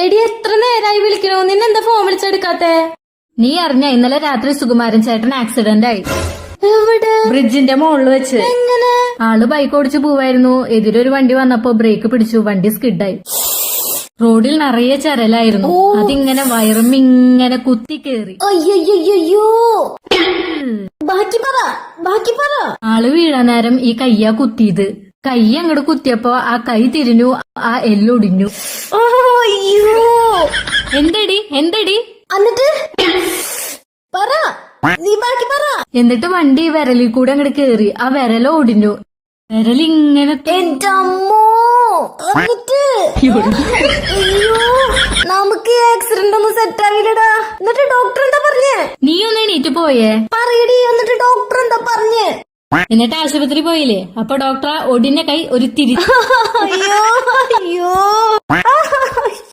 എടി എത്ര നേരായി വിളിക്കണോ, നിന്നെന്താ ഫോൺ വിളിച്ചെടുക്കാത്തെ? നീ അറിഞ്ഞ ഇന്നലെ രാത്രി സുകുമാരൻ ചേട്ടൻ ആക്സിഡന്റ് ആയി. എവിടെ? ബ്രിഡ്ജിന്റെ മുകളിൽ വെച്ച്. എങ്ങനെ? ആള് ബൈക്ക് ഓടിച്ചു പോവായിരുന്നു. എതിരൊരു വണ്ടി വന്നപ്പോ ബ്രേക്ക് പിടിച്ചു, വണ്ടി സ്കിഡായി. റോഡിൽ നിറയെ ചരലായിരുന്നു. അതിങ്ങനെ വയറുമിങ്ങനെ കുത്തി കേറി. അയ്യോ ബാക്കി പറ. ആള് വീഴാൻ നേരം ഈ കയ്യാ കുത്തിയത്. കൈ അങ്ങോട്ട് കുത്തിയപ്പോ ആ കൈ തിരിഞ്ഞു, ആ എല്ലൊടിഞ്ഞു. അയ്യോ എന്തടി എന്നിട്ട് പറ, നീ ബാക്കി പറ. എന്നിട്ട് വണ്ടി വിരലിൽ കൂടെ അങ്ങോട്ട് കേറി, ആ വിരല ഒടിഞ്ഞു. വിരലിങ്ങനെ എന്റെ അമ്മോ. എന്നിട്ട് അയ്യോ, നമുക്ക് ആക്സിഡന്റ് ഒന്നും സെറ്റ് ആവില്ലടാ. എന്നിട്ട് ഡോക്ടർ എന്താ പറഞ്ഞേ? നീ ഒന്ന് എണീറ്റ് പോയേ. പറയടി, എന്നിട്ട് ഡോക്ടർ എന്താ പറഞ്ഞേ? എന്നിട്ട് ആശുപത്രി പോയില്ലേ? അപ്പൊ ഡോക്ടർ ഒടിഞ്ഞ കൈ ഒരു തിരി. അയ്യോ